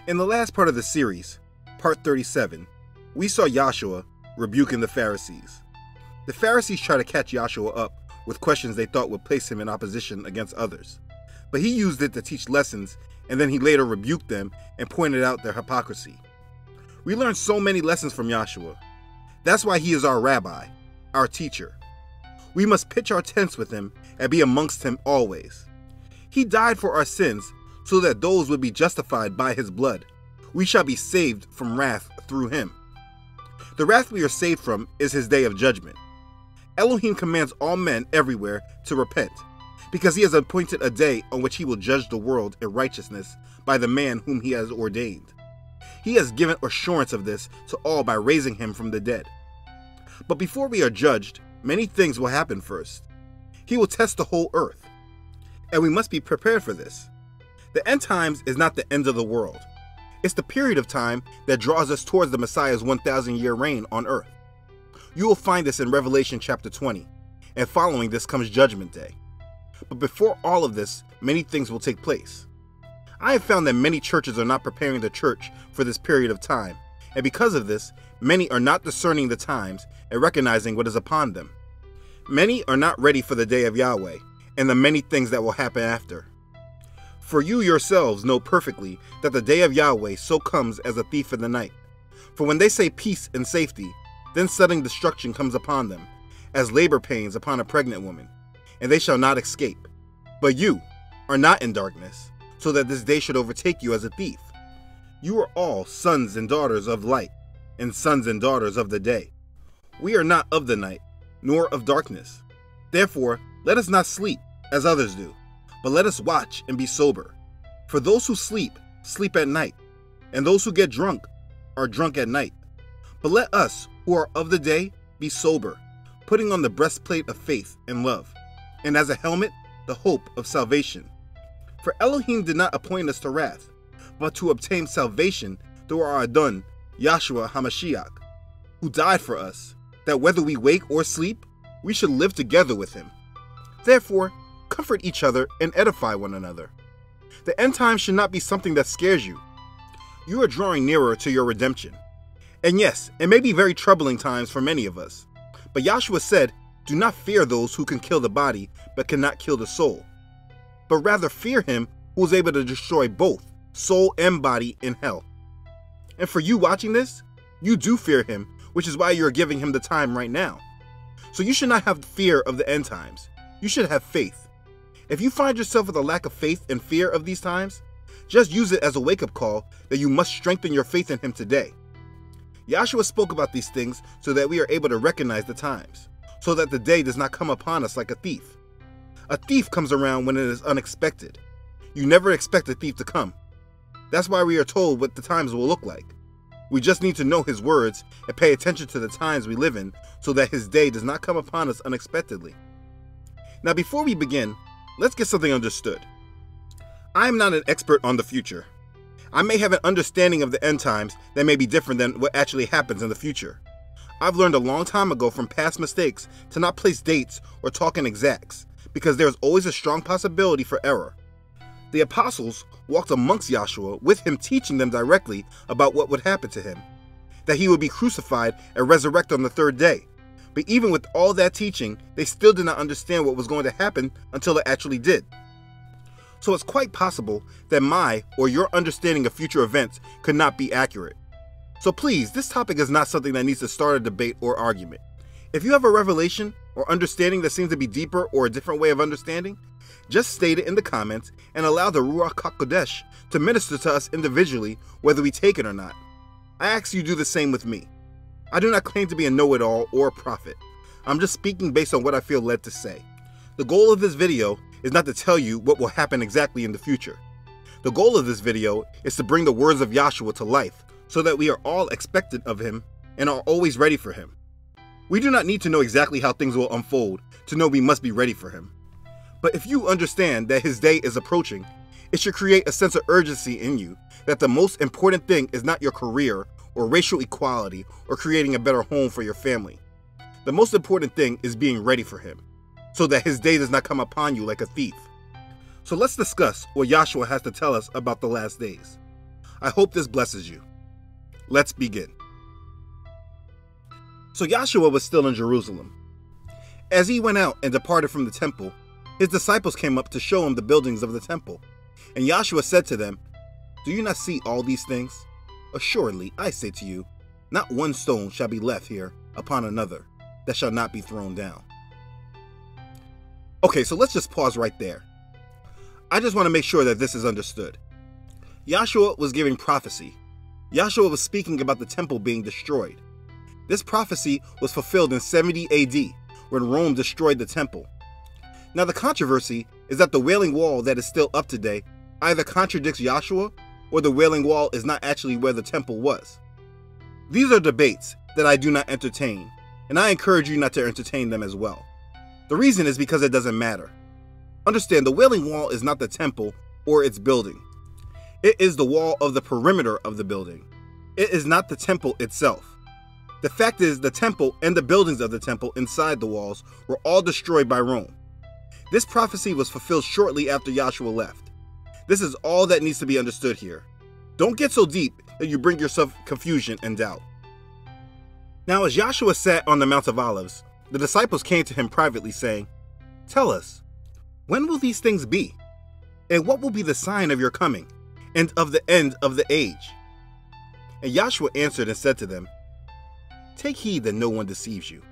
In the last part of the series, part 37, we saw Yahshua rebuking the Pharisees. The Pharisees tried to catch Yahshua up with questions they thought would place him in opposition against others, but he used it to teach lessons, and then he later rebuked them and pointed out their hypocrisy. We learned so many lessons from Yahshua. That's why he is our rabbi, our teacher. We must pitch our tents with him and be amongst him always. He died for our sins so that those would be justified by his blood. We shall be saved from wrath through him. The wrath we are saved from is his day of judgment. Elohim commands all men everywhere to repent, because he has appointed a day on which he will judge the world in righteousness by the man whom he has ordained. He has given assurance of this to all by raising him from the dead. But before we are judged, many things will happen first. He will test the whole earth, and we must be prepared for this. The end times is not the end of the world. It's the period of time that draws us towards the Messiah's 1,000-year reign on earth. You will find this in Revelation chapter 20, and following this comes Judgment Day. But before all of this, many things will take place. I have found that many churches are not preparing the church for this period of time, and because of this, many are not discerning the times and recognizing what is upon them. Many are not ready for the day of Yahweh and the many things that will happen after. For you yourselves know perfectly that the day of Yahweh so comes as a thief in the night. For when they say peace and safety, then sudden destruction comes upon them, as labor pains upon a pregnant woman, and they shall not escape. But you are not in darkness, so that this day should overtake you as a thief. You are all sons and daughters of light, and sons and daughters of the day. We are not of the night, nor of darkness. Therefore, let us not sleep, as others do, but let us watch and be sober. For those who sleep, sleep at night, and those who get drunk are drunk at night. But let us, who are of the day, be sober, putting on the breastplate of faith and love, and as a helmet, the hope of salvation. For Elohim did not appoint us to wrath, but to obtain salvation through our Adon, Yahshua HaMashiach, who died for us, that whether we wake or sleep, we should live together with him. Therefore, comfort each other and edify one another. The end times should not be something that scares you. You are drawing nearer to your redemption. And yes, it may be very troubling times for many of us. But Yahshua said, do not fear those who can kill the body, but cannot kill the soul. But rather fear him who is able to destroy both soul and body in hell. And for you watching this, you do fear him, which is why you are giving him the time right now. So you should not have fear of the end times. You should have faith. If you find yourself with a lack of faith and fear of these times, just use it as a wake-up call that you must strengthen your faith in him today. Yahshua spoke about these things so that we are able to recognize the times, so that the day does not come upon us like a thief. A thief comes around when it is unexpected. You never expect a thief to come. That's why we are told what the times will look like. We just need to know his words and pay attention to the times we live in so that his day does not come upon us unexpectedly. Now before we begin, let's get something understood. I am not an expert on the future. I may have an understanding of the end times that may be different than what actually happens in the future. I've learned a long time ago from past mistakes to not place dates or talk in exacts, because there is always a strong possibility for error. The apostles walked amongst Yahshua with him, teaching them directly about what would happen to him, that he would be crucified and resurrect on the third day. But even with all that teaching, they still did not understand what was going to happen until it actually did. So it's quite possible that my or your understanding of future events could not be accurate. So please, this topic is not something that needs to start a debate or argument. If you have a revelation or understanding that seems to be deeper or a different way of understanding, just state it in the comments and allow the Ruach HaKodesh to minister to us individually whether we take it or not. I ask you do the same with me. I do not claim to be a know-it-all or a prophet. I'm just speaking based on what I feel led to say. The goal of this video is not to tell you what will happen exactly in the future. The goal of this video is to bring the words of Yahshua to life so that we are all expectant of him and are always ready for him. We do not need to know exactly how things will unfold to know we must be ready for him. But if you understand that his day is approaching, it should create a sense of urgency in you that the most important thing is not your career or racial equality or creating a better home for your family. The most important thing is being ready for him, so that his day does not come upon you like a thief. So let's discuss what Yahshua has to tell us about the last days. I hope this blesses you. Let's begin. So Yahshua was still in Jerusalem. As he went out and departed from the temple, his disciples came up to show him the buildings of the temple. And Yahshua said to them, "Do you not see all these things? Assuredly, I say to you, not one stone shall be left here upon another that shall not be thrown down." Okay, so let's just pause right there. I just want to make sure that this is understood. Yahshua was giving prophecy. Yahshua was speaking about the temple being destroyed. This prophecy was fulfilled in 70 AD, when Rome destroyed the temple. Now the controversy is that the Wailing Wall that is still up today either contradicts Yahshua, or the Wailing Wall is not actually where the temple was. These are debates that I do not entertain, and I encourage you not to entertain them as well. The reason is because it doesn't matter. Understand, the Wailing Wall is not the temple or its building. It is the wall of the perimeter of the building. It is not the temple itself. The fact is, the temple and the buildings of the temple inside the walls were all destroyed by Rome. This prophecy was fulfilled shortly after Yahshua left. This is all that needs to be understood here. Don't get so deep that you bring yourself confusion and doubt. Now, as Yahshua sat on the Mount of Olives, the disciples came to him privately, saying, "Tell us, when will these things be? And what will be the sign of your coming, and of the end of the age?" And Yahshua answered and said to them, "Take heed that no one deceives you.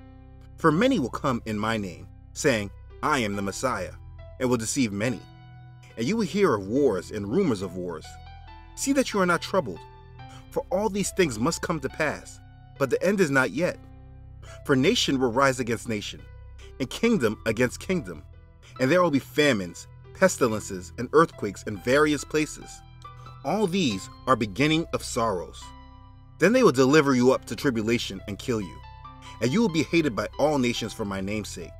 For many will come in my name, saying, 'I am the Messiah,' and will deceive many. And you will hear of wars and rumors of wars. See that you are not troubled, for all these things must come to pass, but the end is not yet. For nation will rise against nation, and kingdom against kingdom, and there will be famines, pestilences, and earthquakes in various places. All these are beginning of sorrows. Then they will deliver you up to tribulation and kill you, and you will be hated by all nations for my name's sake.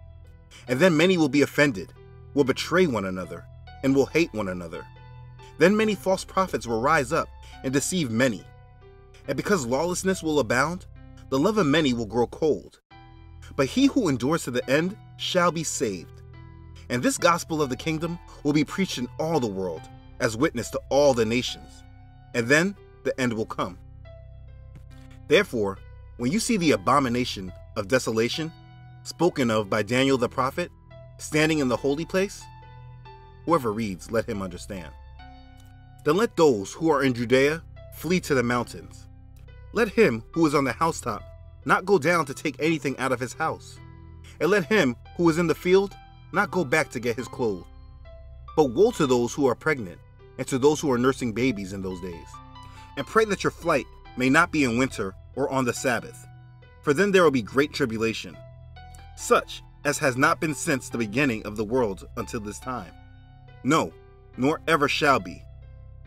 And then many will be offended, will betray one another, and will hate one another. Then many false prophets will rise up and deceive many. And because lawlessness will abound, the love of many will grow cold. But he who endures to the end shall be saved. And this gospel of the kingdom will be preached in all the world, as witness to all the nations. And then the end will come. Therefore, when you see the abomination of desolation, spoken of by Daniel the prophet, standing in the holy place, whoever reads, let him understand. Then let those who are in Judea flee to the mountains. Let him who is on the housetop not go down to take anything out of his house. And let him who is in the field not go back to get his clothes. But woe to those who are pregnant, and to those who are nursing babies in those days. And pray that your flight may not be in winter or on the Sabbath, for then there will be great tribulation, such as has not been since the beginning of the world until this time. No, nor ever shall be.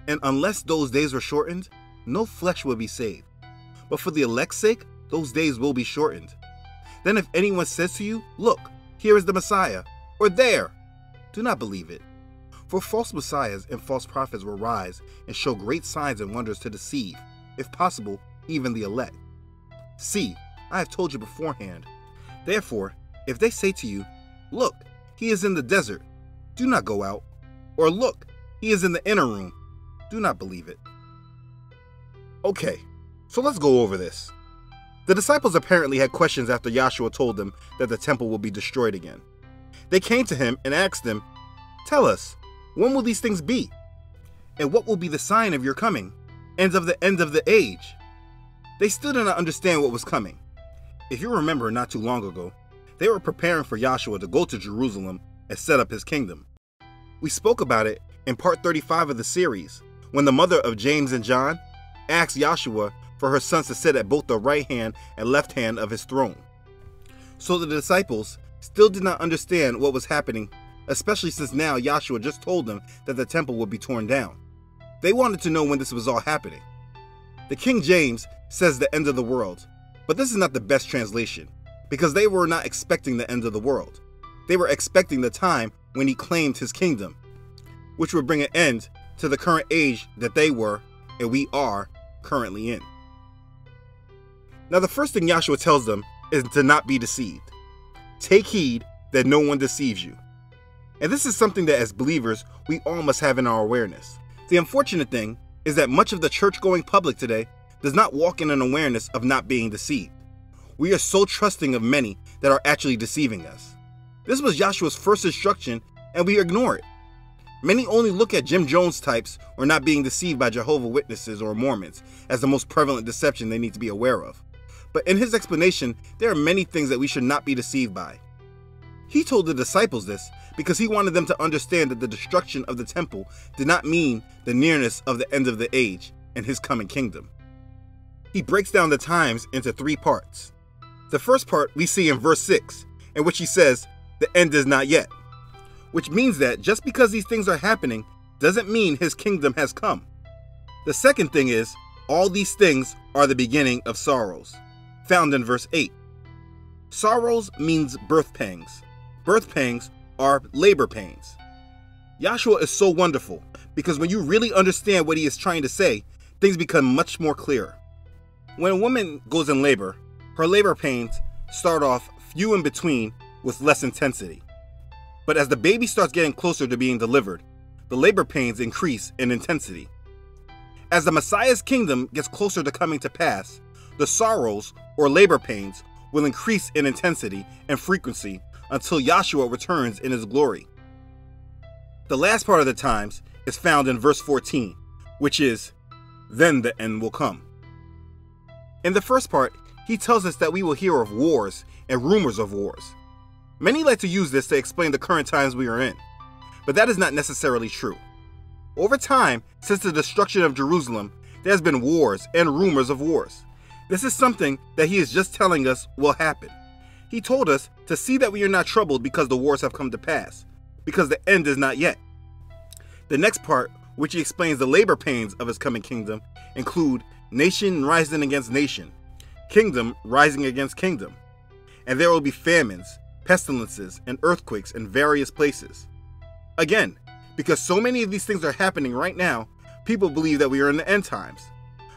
And unless those days were shortened, no flesh will be saved. But for the elect's sake, those days will be shortened. Then if anyone says to you, 'Look, here is the Messiah,' or 'There,' do not believe it. For false messiahs and false prophets will rise and show great signs and wonders to deceive, if possible, even the elect. See, I have told you beforehand. Therefore, if they say to you, 'Look, he is in the desert,' do not go out. Or 'Look, he is in the inner room,' do not believe it." Okay, so let's go over this. The disciples apparently had questions after Yahshua told them that the temple will be destroyed again. They came to him and asked him, "Tell us, when will these things be? And what will be the sign of your coming, and of the end of the age?" They still did not understand what was coming. If you remember, not too long ago, they were preparing for Yahshua to go to Jerusalem and set up his kingdom. We spoke about it in part 35 of the series, when the mother of James and John asked Yahshua for her sons to sit at both the right hand and left hand of his throne. So the disciples still did not understand what was happening, especially since now Yahshua just told them that the temple would be torn down. They wanted to know when this was all happening. The King James says the end of the world, but this is not the best translation, because they were not expecting the end of the world. They were expecting the time when he claimed his kingdom, which would bring an end to the current age that they were, and we are, currently in. Now the first thing Yahshua tells them is to not be deceived. Take heed that no one deceives you. And this is something that as believers, we all must have in our awareness. The unfortunate thing is that much of the church-going public today does not walk in an awareness of not being deceived. We are so trusting of many that are actually deceiving us. This was Yahshua's first instruction, and we ignore it. Many only look at Jim Jones types or not being deceived by Jehovah's Witnesses or Mormons as the most prevalent deception they need to be aware of. But in his explanation, there are many things that we should not be deceived by. He told the disciples this because he wanted them to understand that the destruction of the temple did not mean the nearness of the end of the age and his coming kingdom. He breaks down the times into 3 parts. The first part we see in verse 6, in which he says, "The end is not yet," which means that just because these things are happening doesn't mean his kingdom has come. The second thing is, all these things are the beginning of sorrows, found in verse 8. Sorrows means birth pangs. Birth pangs are labor pains. Yahshua is so wonderful because when you really understand what he is trying to say, things become much more clear. When a woman goes in labor, her labor pains start off few in between with less intensity. But as the baby starts getting closer to being delivered, the labor pains increase in intensity. As the Messiah's kingdom gets closer to coming to pass, the sorrows or labor pains will increase in intensity and frequency until Yahshua returns in his glory. The last part of the times is found in verse 14, which is, "Then the end will come." In the first part, he tells us that we will hear of wars and rumors of wars. Many like to use this to explain the current times we are in, but that is not necessarily true. Over time, since the destruction of Jerusalem, there has been wars and rumors of wars. This is something that he is just telling us will happen. He told us to see that we are not troubled because the wars have come to pass, because the end is not yet. The next part, which he explains the labor pains of his coming kingdom, include nation rising against nation, kingdom rising against kingdom, and there will be famines, pestilences, and earthquakes in various places. Again, because so many of these things are happening right now, people believe that we are in the end times.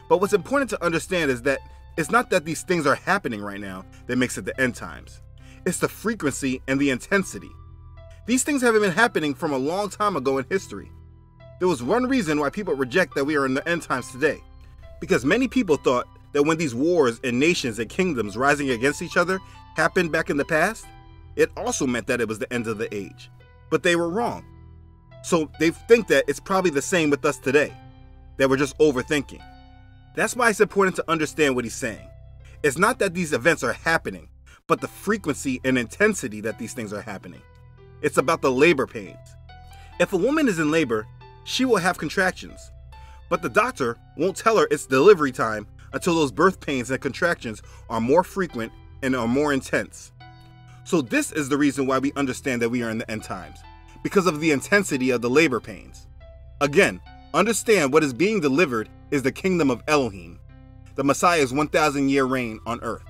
But what's important to understand is that it's not that these things are happening right now that makes it the end times. It's the frequency and the intensity. These things haven't been happening from a long time ago in history. There was one reason why people reject that we are in the end times today. Because many people thought that when these wars and nations and kingdoms rising against each other happened back in the past, it also meant that it was the end of the age. But they were wrong. So they think that it's probably the same with us today, that we're just overthinking. That's why it's important to understand what he's saying. It's not that these events are happening, but the frequency and intensity that these things are happening. It's about the labor pains. If a woman is in labor, she will have contractions, but the doctor won't tell her it's delivery time until those birth pains and contractions are more frequent and are more intense. So this is the reason why we understand that we are in the end times, because of the intensity of the labor pains. Again, understand what is being delivered is the kingdom of Elohim, the Messiah's 1,000-year reign on earth.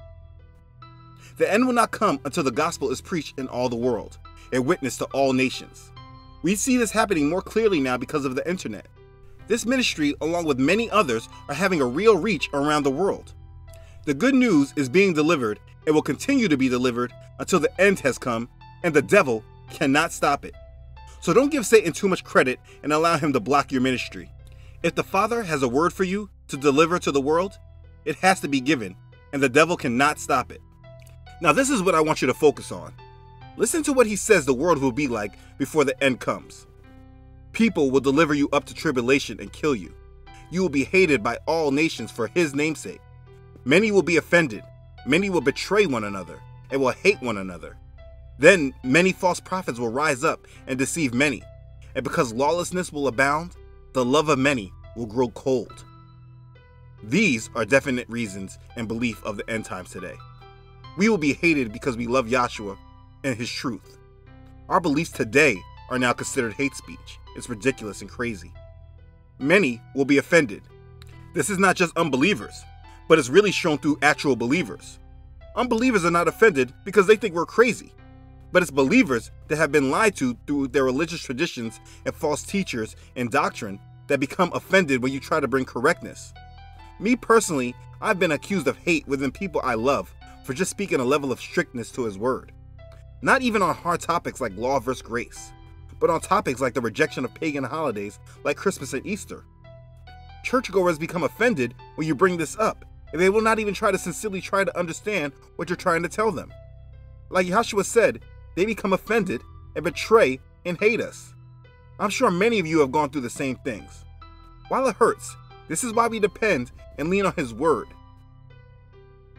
The end will not come until the gospel is preached in all the world, a witness to all nations. We see this happening more clearly now because of the internet. This ministry, along with many others, are having a real reach around the world. The good news is being delivered and will continue to be delivered until the end has come, and the devil cannot stop it. So don't give Satan too much credit and allow him to block your ministry. If the Father has a word for you to deliver to the world, it has to be given, and the devil cannot stop it. Now this is what I want you to focus on. Listen to what he says the world will be like before the end comes. People will deliver you up to tribulation and kill you. You will be hated by all nations for his namesake. Many will be offended. Many will betray one another and will hate one another. Then many false prophets will rise up and deceive many. And because lawlessness will abound, the love of many will grow cold. These are definite reasons and belief of the end times today. We will be hated because we love Yahshua and his truth. Our beliefs today are now considered hate speech. It's ridiculous and crazy. Many will be offended. This is not just unbelievers, but it's really shown through actual believers. Unbelievers are not offended because they think we're crazy, but it's believers that have been lied to through their religious traditions and false teachers and doctrine that become offended when you try to bring correctness. Me personally, I've been accused of hate within people I love for just speaking a level of strictness to his word. Not even on hard topics like law versus grace, but on topics like the rejection of pagan holidays like Christmas and Easter. Churchgoers become offended when you bring this up, and they will not even try to understand what you're trying to tell them. Like Yahshua said, they become offended and betray and hate us. I'm sure many of you have gone through the same things. While it hurts, this is why we depend and lean on His word,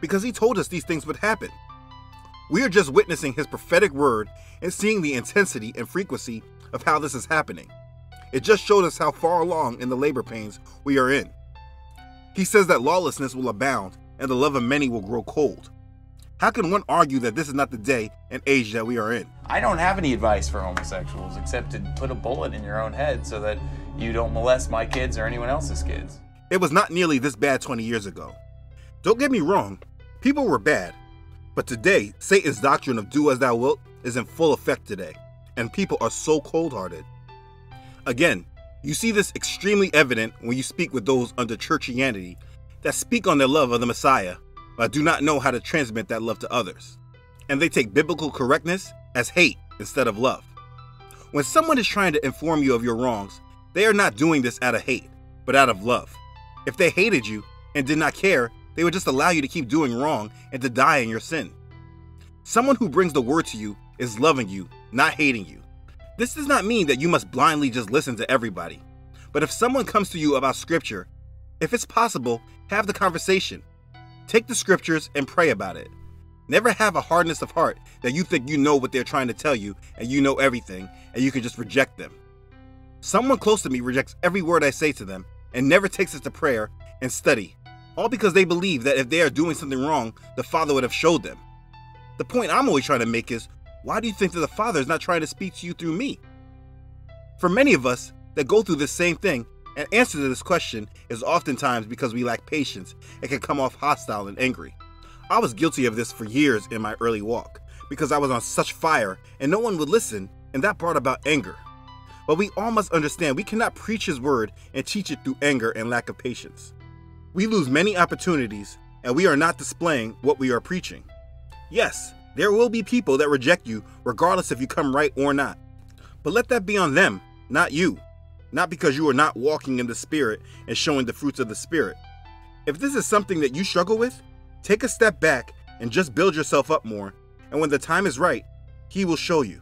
because He told us these things would happen. We are just witnessing His prophetic word and seeing the intensity and frequency of how this is happening. It just showed us how far along in the labor pains we are in. He says that lawlessness will abound and the love of many will grow cold. How can one argue that this is not the day and age that we are in? I don't have any advice for homosexuals except to put a bullet in your own head so that you don't molest my kids or anyone else's kids. It was not nearly this bad 20 years ago. Don't get me wrong, people were bad. But today, Satan's doctrine of do as thou wilt is in full effect today, and people are so cold-hearted. Again, you see this extremely evident when you speak with those under churchianity that speak on their love of the Messiah, but do not know how to transmit that love to others. And they take biblical correctness as hate instead of love. When someone is trying to inform you of your wrongs, they are not doing this out of hate, but out of love. If they hated you and did not care, they would just allow you to keep doing wrong and to die in your sin. Someone who brings the word to you is loving you, not hating you. This does not mean that you must blindly just listen to everybody. But if someone comes to you about scripture, if it's possible, have the conversation. Take the scriptures and pray about it. Never have a hardness of heart that you think you know what they're trying to tell you and you know everything and you can just reject them. Someone close to me rejects every word I say to them and never takes it to prayer and study, all because they believe that if they are doing something wrong, the Father would have showed them. The point I'm always trying to make is, why do you think that the Father is not trying to speak to you through me? For many of us that go through this same thing, an answer to this question is oftentimes because we lack patience and can come off hostile and angry. I was guilty of this for years in my early walk because I was on such fire and no one would listen, and that brought about anger. But we all must understand we cannot preach His word and teach it through anger and lack of patience. We lose many opportunities and we are not displaying what we are preaching. Yes, there will be people that reject you regardless if you come right or not. But let that be on them, not you. Not because you are not walking in the Spirit and showing the fruits of the Spirit. If this is something that you struggle with, take a step back and just build yourself up more, and when the time is right, He will show you.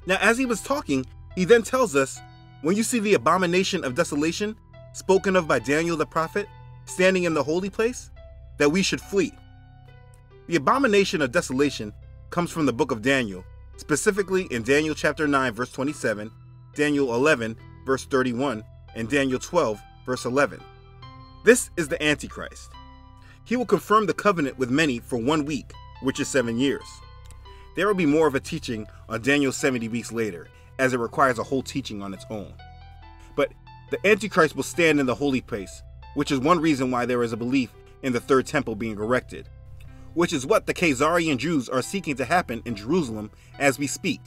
Now, as he was talking, he then tells us, when you see the abomination of desolation, spoken of by Daniel the prophet, standing in the holy place, that we should flee. The abomination of desolation comes from the book of Daniel, specifically in Daniel chapter 9, verse 27, Daniel 11, verse 31, and Daniel 12, verse 11. This is the Antichrist. He will confirm the covenant with many for 1 week, which is 7 years. There will be more of a teaching on Daniel's 70 weeks later, as it requires a whole teaching on its own. But the Antichrist will stand in the holy place, which is one reason why there is a belief in the third temple being erected, which is what the Khazarian Jews are seeking to happen in Jerusalem as we speak.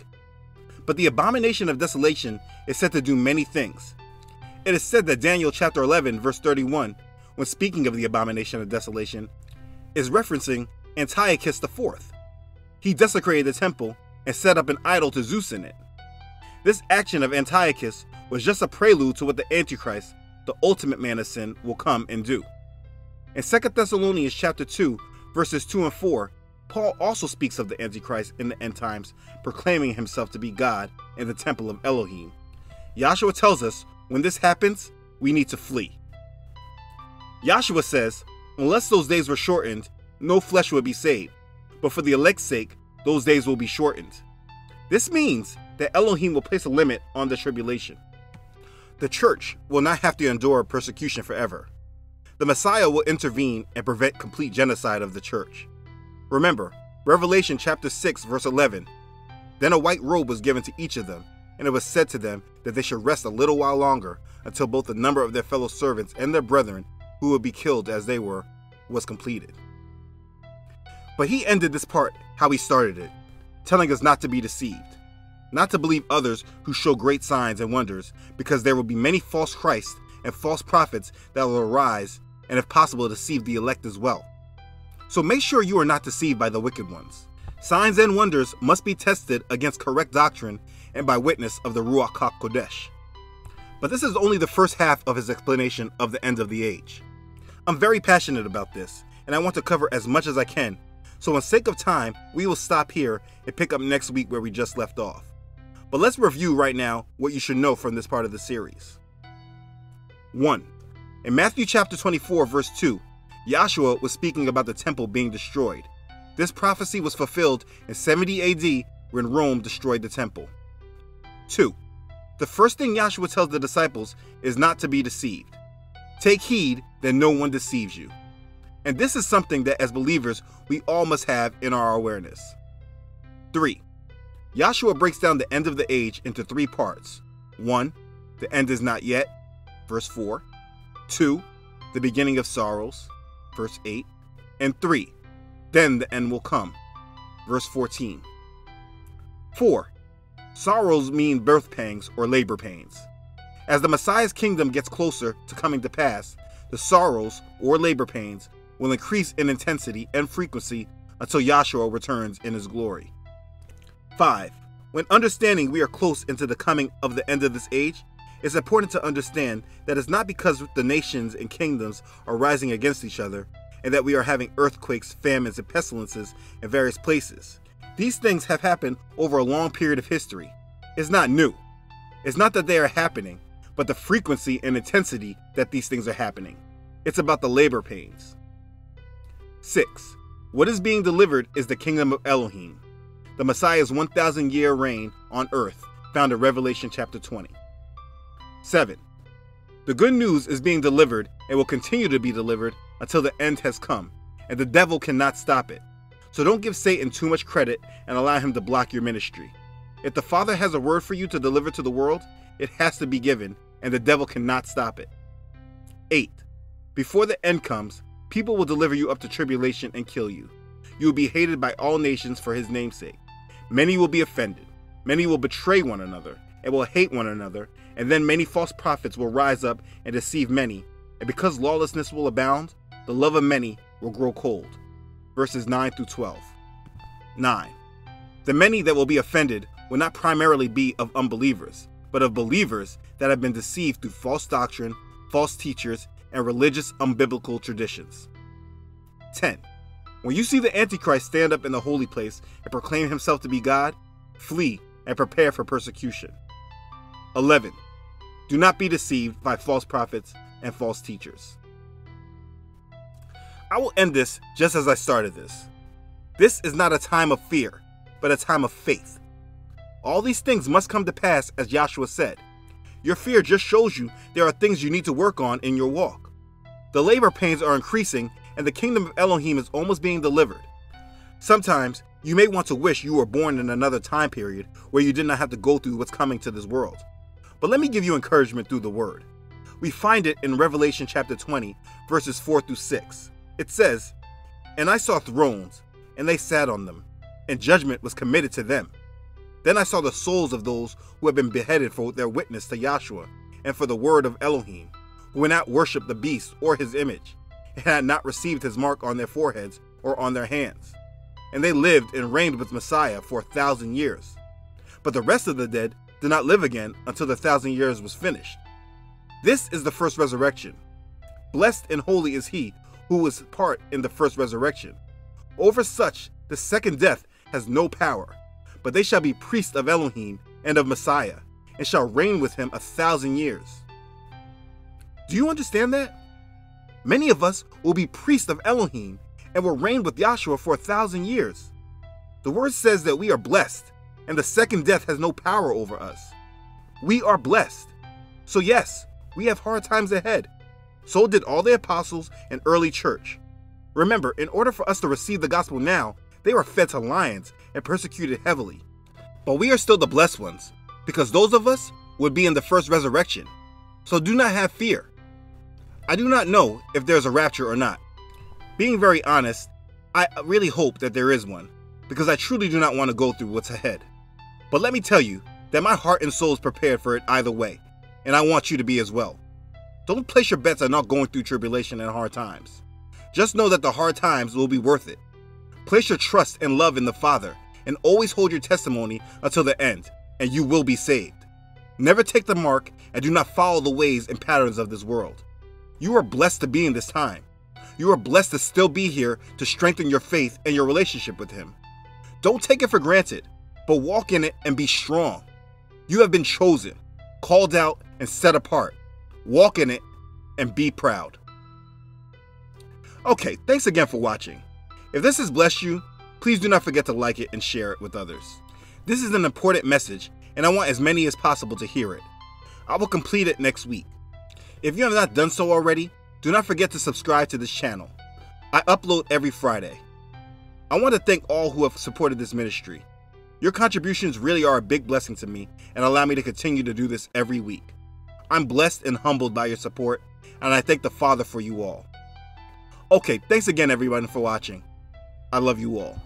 But the abomination of desolation is said to do many things. It is said that Daniel chapter 11 verse 31, when speaking of the abomination of desolation, is referencing Antiochus IV. He desecrated the temple and set up an idol to Zeus in it. This action of Antiochus was just a prelude to what the Antichrist, the ultimate man of sin, will come and do. In 2 Thessalonians chapter 2, verses 2 and 4, Paul also speaks of the Antichrist in the end times, proclaiming himself to be God in the temple of Elohim. Yahshua tells us when this happens, we need to flee. Yahshua says, unless those days were shortened, no flesh would be saved, but for the elect's sake, those days will be shortened. This means that Elohim will place a limit on the tribulation. The church will not have to endure persecution forever. The Messiah will intervene and prevent complete genocide of the church. Remember, Revelation chapter 6 verse 11, then a white robe was given to each of them, and it was said to them that they should rest a little while longer until both the number of their fellow servants and their brethren, who would be killed as they were, was completed. But he ended this part how he started it, telling us not to be deceived, not to believe others who show great signs and wonders, because there will be many false Christs and false prophets that will arise and if possible deceive the elect as well. So make sure you are not deceived by the wicked ones. Signs and wonders must be tested against correct doctrine and by witness of the Ruach HaKodesh. But this is only the first half of his explanation of the end of the age. I'm very passionate about this, and I want to cover as much as I can, so in sake of time, we will stop here and pick up next week where we just left off. But let's review right now what you should know from this part of the series. 1. In Matthew chapter 24, verse 2, Yahshua was speaking about the temple being destroyed. This prophecy was fulfilled in 70 AD when Rome destroyed the temple. 2. The first thing Yahshua tells the disciples is not to be deceived. Take heed that no one deceives you. And this is something that as believers we all must have in our awareness. 3. Yahshua breaks down the end of the age into 3 parts. 1. The end is not yet, verse 4. 2. The beginning of sorrows, verse 8. And 3. Then the end will come, verse 14. 4. Sorrows mean birth pangs or labor pains. As the Messiah's kingdom gets closer to coming to pass, the sorrows or labor pains will increase in intensity and frequency until Yahshua returns in his glory. 5. When understanding we are close into the coming of the end of this age, it's important to understand that it's not because the nations and kingdoms are rising against each other and that we are having earthquakes, famines, and pestilences in various places. These things have happened over a long period of history. It's not new. It's not that they are happening, but the frequency and intensity that these things are happening. It's about the labor pains. 6. What is being delivered is the kingdom of Elohim, the Messiah's 1,000-year reign on earth, found in Revelation chapter 20. 7. The good news is being delivered and will continue to be delivered until the end has come, and the devil cannot stop it. So don't give Satan too much credit and allow him to block your ministry. If the Father has a word for you to deliver to the world, it has to be given, and the devil cannot stop it. 8. Before the end comes, people will deliver you up to tribulation and kill you. You will be hated by all nations for his name's sake. Many will be offended. Many will betray one another and will hate one another, and then many false prophets will rise up and deceive many, and because lawlessness will abound, the love of many will grow cold. Verses 9 through 12. 9. The many that will be offended will not primarily be of unbelievers, but of believers that have been deceived through false doctrine, false teachers, and religious unbiblical traditions. 10. When you see the Antichrist stand up in the holy place and proclaim himself to be God, flee and prepare for persecution. 11. Do not be deceived by false prophets and false teachers. I will end this just as I started this. This is not a time of fear, but a time of faith. All these things must come to pass as Yahshua said. Your fear just shows you there are things you need to work on in your walk. The labor pains are increasing and the kingdom of Elohim is almost being delivered. Sometimes you may want to wish you were born in another time period where you did not have to go through what's coming to this world. But let me give you encouragement through the word. We find it in Revelation chapter 20, verses 4 through 6. It says, "And I saw thrones, and they sat on them, and judgment was committed to them. Then I saw the souls of those who had been beheaded for their witness to Yahshua and for the word of Elohim, who had not worshipped the beast or his image, and had not received his mark on their foreheads or on their hands. And they lived and reigned with Messiah for 1,000 years. But the rest of the dead did not live again until the 1,000 years was finished. This is the first resurrection. Blessed and holy is he who was part in the first resurrection. Over such, the second death has no power, but they shall be priests of Elohim and of Messiah, and shall reign with him 1,000 years." Do you understand that? Many of us will be priests of Elohim and will reign with Yahshua for 1,000 years. The word says that we are blessed, and the second death has no power over us. We are blessed. So yes, we have hard times ahead. So did all the apostles and early church. Remember, in order for us to receive the gospel now, they were fed to lions and persecuted heavily. But we are still the blessed ones, because those of us would be in the first resurrection. So do not have fear. I do not know if there's a rapture or not. Being very honest, I really hope that there is one, because I truly do not want to go through what's ahead. But let me tell you that my heart and soul is prepared for it either way, and I want you to be as well. Don't place your bets on not going through tribulation and hard times. Just know that the hard times will be worth it. Place your trust and love in the Father, and always hold your testimony until the end, and you will be saved. Never take the mark and do not follow the ways and patterns of this world. You are blessed to be in this time. You are blessed to still be here to strengthen your faith and your relationship with Him. Don't take it for granted, but walk in it and be strong. You have been chosen, called out, and set apart. Walk in it and be proud. Okay, thanks again for watching. If this has blessed you, please do not forget to like it and share it with others. This is an important message, and I want as many as possible to hear it. I will complete it next week. If you have not done so already, do not forget to subscribe to this channel. I upload every Friday. I want to thank all who have supported this ministry. Your contributions really are a big blessing to me and allow me to continue to do this every week. I'm blessed and humbled by your support, and I thank the Father for you all. Okay, thanks again everyone for watching. I love you all.